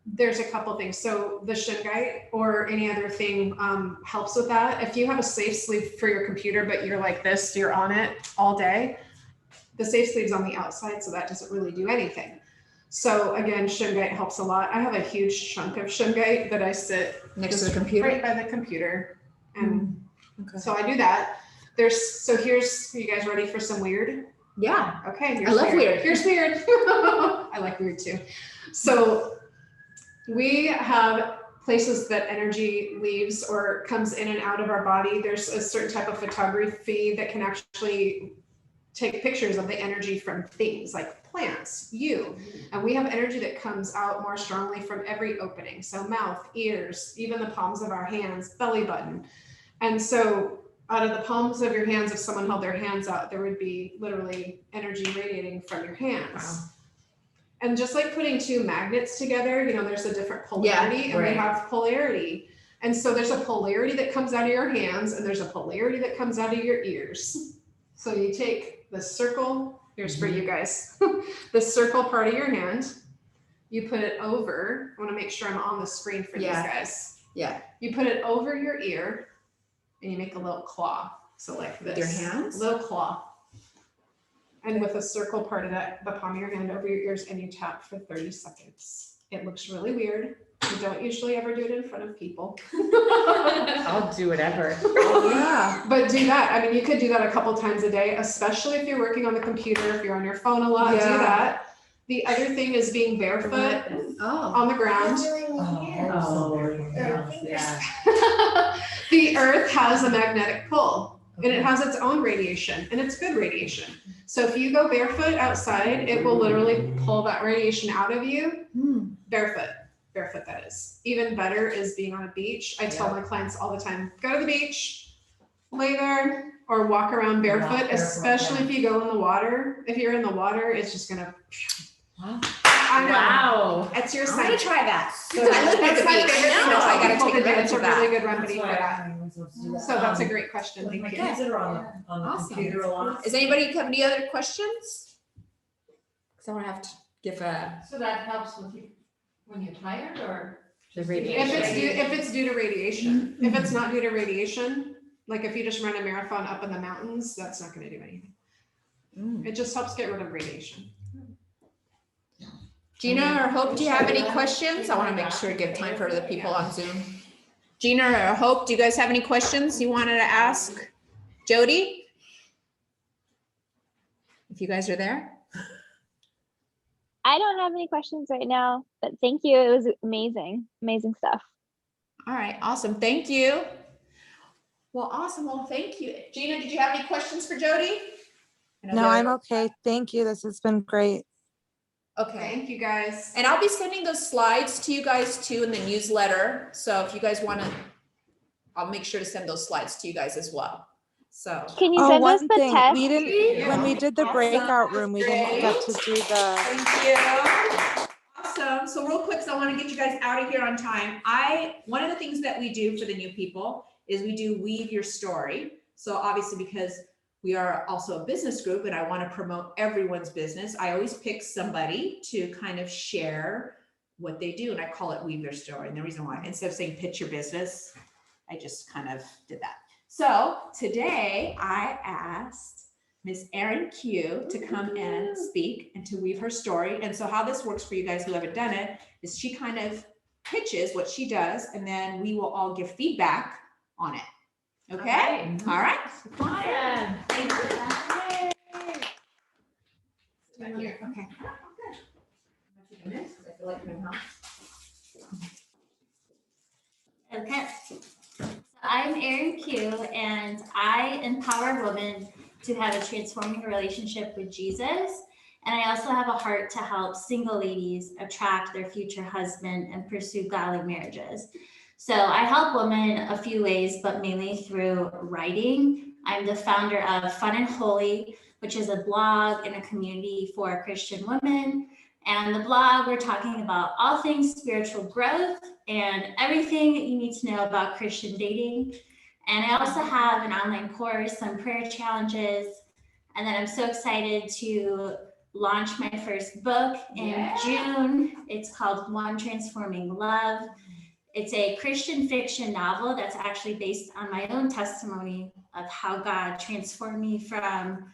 There's a couple things. So the shungite or any other thing helps with that. If you have a safe sleeve for your computer, but you're like this, you're on it all day, the safe sleeve's on the outside, so that doesn't really do anything. So again, shungite helps a lot. I have a huge chunk of shungite that I sit Next to just the computer? right by the computer. And Okay. so I do that. Are you guys ready for some weird? Yeah. Okay. I love weird. Here's weird. I like weird too. So we have places that energy leaves or comes in and out of our body. There's a certain type of photography that can actually take pictures of the energy from things like plants, and we have energy that comes out more strongly from every opening. So mouth, ears, even the palms of our hands, belly button. And so out of the palms of your hands, if someone held their hands out, there would be literally energy radiating from your hands. Wow. And just like putting 2 magnets together, there's a different polarity, and we have polarity. And so there's a polarity that comes out of your hands, and there's a polarity that comes out of your ears. So you take the circle, here's for you guys, the circle part of your hand, you put it over, I want to make sure I'm on the screen for these guys. Yeah. You put it over your ear, and you make a little claw. So like this. With your hands? Little claw. And with a circle part of that, the palm of your hand over your ears, and you tap for 30 seconds. It looks really weird. I don't usually ever do it in front of people. I'll do whatever. Yeah. But do that. I mean, you could do that a couple times a day, especially if you're working on the computer, if you're on your phone a lot, do Yeah. that. The other thing is being barefoot Oh. on the ground. Yeah. The earth has a magnetic pull, and it has its own radiation, and it's good radiation. So if you go barefoot outside, it will literally pull that radiation out of you. Barefoot that is. Even better is being on a beach. I tell my clients all the time, go to the beach, lay there, or walk around barefoot, especially if you go in the water. If you're in the water, it's just gonna. Wow. I know. Wow. It's your I'm gonna sign. try that. So I live by That's the my beach. favorite thing No, to I tell gotta people take to do. advantage It's a of that. really good remedy for that. So that's a great question. With my Thank you. kids that are on the Awesome. computer a lot. Does anybody have any other questions? Because I want to have to give a. So that helps with you when you're tired, or? The If radiation. it's due to radiation, if it's not due to radiation, like if you just run a marathon up in the mountains, that's not going to do anything. It just helps get rid of radiation. Gina or Hope, do you have any questions? I want to make sure to give time for the people on Zoom. Gina or Hope, do you guys have any questions you wanted to ask Jody? If you guys are there. I don't have any questions right now, but thank you. It was amazing. Amazing stuff. All right, awesome. Thank you. Well, awesome. Well, thank you. Gina, did you have any questions for Jody? No, I'm okay. Thank you. This has been great. Okay. Thank you guys. And I'll be sending those slides to you guys too in the newsletter. So if you guys want to, I'll make sure to send those slides to you guys as well. So. Can you Oh, send us one the thing, test? we didn't, when we did the Awesome. breakout room, we didn't get to do the, Thank you. Awesome. So real quick, so I want to get you guys out of here on time. One of the things that we do for the new people is we do weave your story. So obviously because we are also a business group and I want to promote everyone's business, I always pick somebody to kind of share what they do. And I call it weave their story. And the reason why, instead of saying pitch your business, I just kind of did that. So today I asked Miss Erin Q to come and speak and to weave her story. And so how this works for you guys who haven't done it is she kind of pitches what she does and then we will all give feedback on it. Okay? All right. Fun. Thank you. Okay. Okay. So I'm Erin Q, and I empower women to have a transforming relationship with Jesus. And I also have a heart to help single ladies attract their future husband and pursue godly marriages. So I help women a few ways, but mainly through writing. I'm the founder of Fun and Holy, which is a blog and a community for Christian women. And the blog, we're talking about all things spiritual growth and everything that you need to know about Christian dating. And I also have an online course, some prayer challenges. And then I'm so excited to launch my first book in June. It's called One Transforming Love. It's a Christian fiction novel that's actually based on my own testimony of how God transformed me from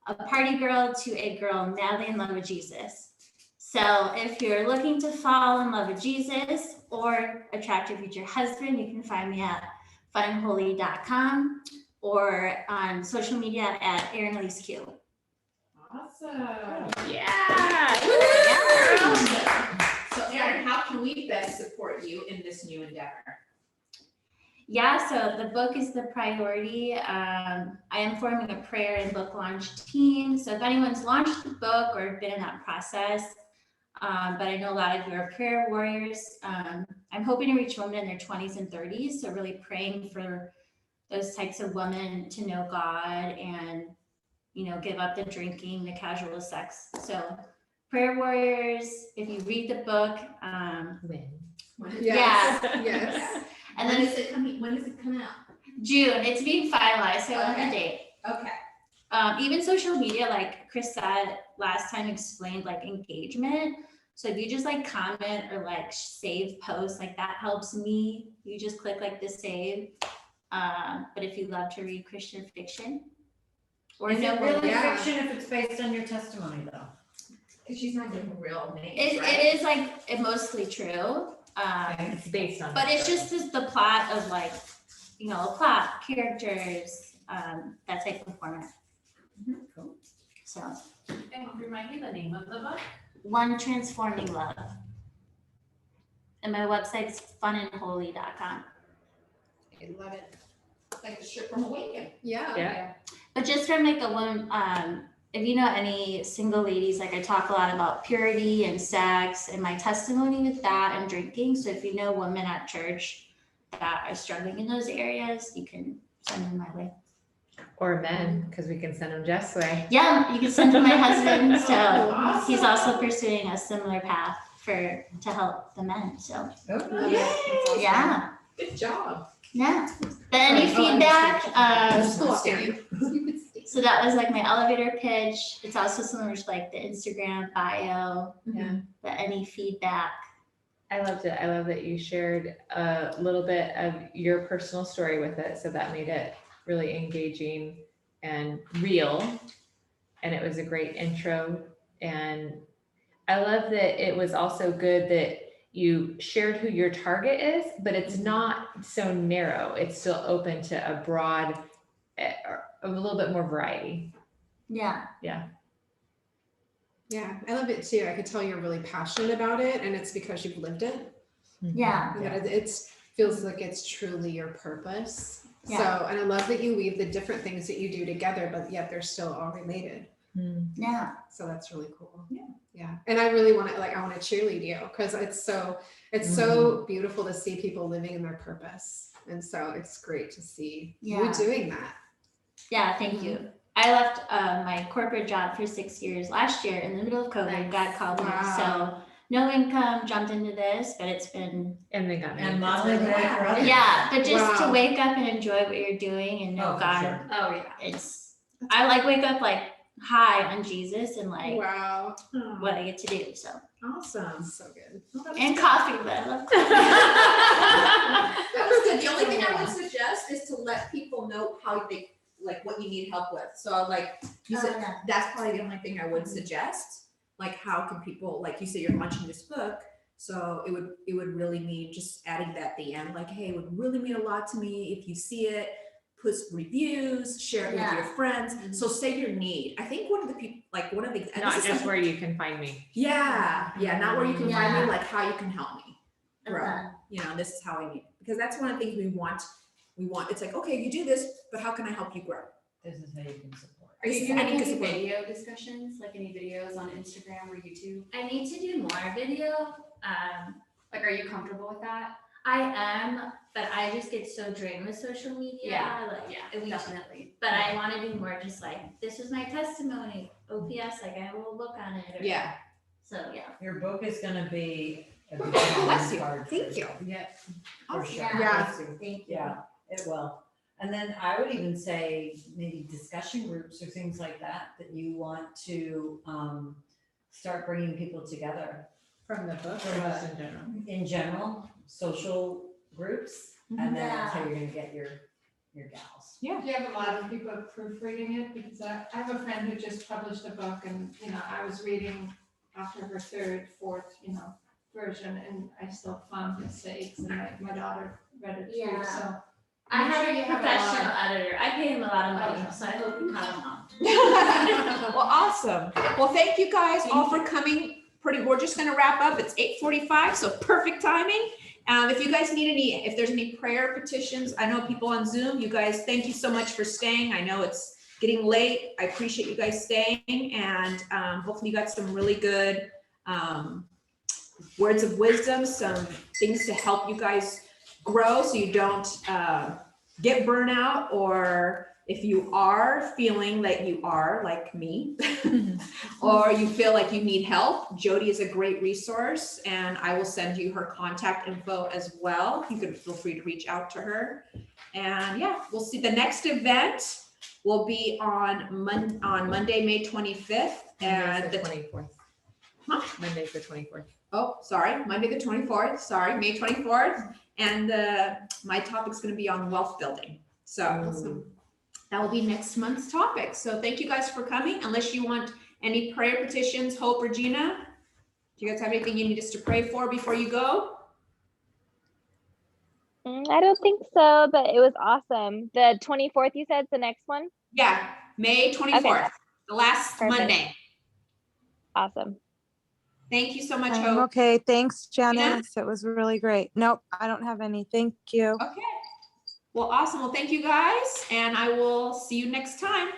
a party girl to a girl madly in love with Jesus. So if you're looking to fall in love with Jesus or attract your future husband, you can find me at funandholy.com or on social media at Erin Elise Q. Awesome. Yeah. So Erin, how can we best support you in this new endeavor? Yeah, so the book is the priority. I am forming a prayer and book launch team. So if anyone's launched the book or been in that process, but I know a lot of you are prayer warriors. I'm hoping to reach women in their 20s and 30s. So really praying for those types of women to know God and, give up the drinking, the casual sex. So prayer warriors, if you read the book, Yes. Yeah. Yes. and then When is it coming out? June, it's being finalized, so I don't have a date. Okay. Even social media, like Chris said last time, explained like engagement. So if you just like comment or like save posts, like that helps me. You just click like the save. But if you love to read Christian fiction or Is it really Yeah. fiction if it's based on your testimony though? Because she's not giving real names, it right? is like mostly true. It's based on. But it's just the plot of like, a plot, characters, that type of format. Cool. So And remind me the name of the book. One Transforming Love. And my website's funandholy.com. I love it. It's like a shirt from Awaken. Yeah. Yeah. But just from like a woman, if you know any single ladies, like I talk a lot about purity and sex and my testimony with that and drinking. So if you know women at church that are struggling in those areas, you can send them my way. Or men, because we can send them Jeff's way. Yeah, you can send to my husband. So Awesome. he's also pursuing a similar path to help the men. So Okay. yeah. Good job. Yeah. But any feedback? You So that was like my elevator pitch. It's also similar to like the Instagram bio. Yeah. But any feedback? I loved it. I love that you shared a little bit of your personal story with it. So that made it really engaging and real. And it was a great intro. And I love that it was also good that you shared who your target is, but it's not so narrow. It's still open to a broad, a little bit more variety. Yeah. Yeah. Yeah, I love it too. I could tell you're really passionate about it, and it's because you've lived it. Yeah. And that it feels like it's truly your purpose. Yeah. So, and I love that you weave the different things that you do together, but yet they're still all related. Yeah. So that's really cool. Yeah. And I really want to, I want to cheerlead you because it's so beautiful to see people living in their purpose. And so it's great to see you doing that. Yeah. Thank you. I left my corporate job for 6 years last year in the middle of COVID. God called me. So no income, jumped into this, but it's been. And they got me. And modeling the way for others. Yeah. But just to wake up and enjoy what you're doing and know Oh, for God. sure. Oh, yeah. I like wake up like high on Jesus and like Wow. what I get to do. So Awesome. So good. and coffee, but I love coffee. That was good. The only thing I would suggest is to let people know how they, like what you need help with. So like you said, yeah. that's probably the only thing I would suggest. Like how can people, like you said, you're launching this book. So it would really mean just adding that at the end, like, hey, it would really mean a lot to me if you see it. Put reviews, share it with your friends. So say your need. I think one of the people, like one of the, Not just where you can find me. yeah, not where you can find Yeah. me, like how you can help me grow. Uh-huh. You know, this is how I need it. Because that's one of the things we want. It's like, okay, you do this, but how can I help you grow? This is how you can support. Are you I doing need any to support. video discussions, like any videos on Instagram or YouTube? I need to do more video. Like, are you comfortable with that? I am, but I just get so drained with social media. Yeah, Like, Yeah, we- definitely. But I want to do more just like, this is my testimony. OPS, like I will look on it. Or, So yeah. Your book is gonna be a good Bless you. card. Thank you. Yeah. For sure. Yeah. Thank you. Yeah, it will. And then I would even say maybe discussion groups or things like that you want to start bringing people together. From the book From or just in general? In general, social groups, and then that's how you're gonna get your gals. Do you have a lot of people proofreading it? Because I have a friend who just published a book and, I was reading after her third, fourth, version and I still found mistakes and my daughter read it too, Yeah. so. I I'm have sure a you have a professional lot. editor. I pay him a lot of money, Okay. so I hope you caught him on. Well, awesome. Well, thank you guys all for coming. We're just gonna wrap up. It's 8:45, so perfect timing. If you guys need if there's any prayer petitions, I know people on Zoom, you guys, thank you so much for staying. I know it's getting late. I appreciate you guys staying and hopefully you got some really good words of wisdom, some things to help you guys grow so you don't get burnout, or if you are feeling like you are like me or you feel like you need help, Jody is a great resource and I will send you her contact info as well. You can feel free to reach out to her. And yeah, we'll see. The next event will be on Monday, May 25th. And the 24th. Huh? Monday's the 24th. Oh, sorry, Monday the 24th, sorry, May 24th. And my topic's gonna be on wealth building. So awesome. That will be next month's topic. So thank you guys for coming. Unless you want any prayer petitions, Hope, Regina, do you guys have anything you need us to pray for before you go? I don't think so, but it was awesome. The 24th, you said, the next one? Yeah, May 24th, Okay. the last Perfect. Monday. Awesome. Thank you so much, I'm Hope. okay. Thanks, Janice. It was really great. Nope, I don't have any. Thank you. Okay. Well, awesome. Well, thank you guys, and I will see you next time.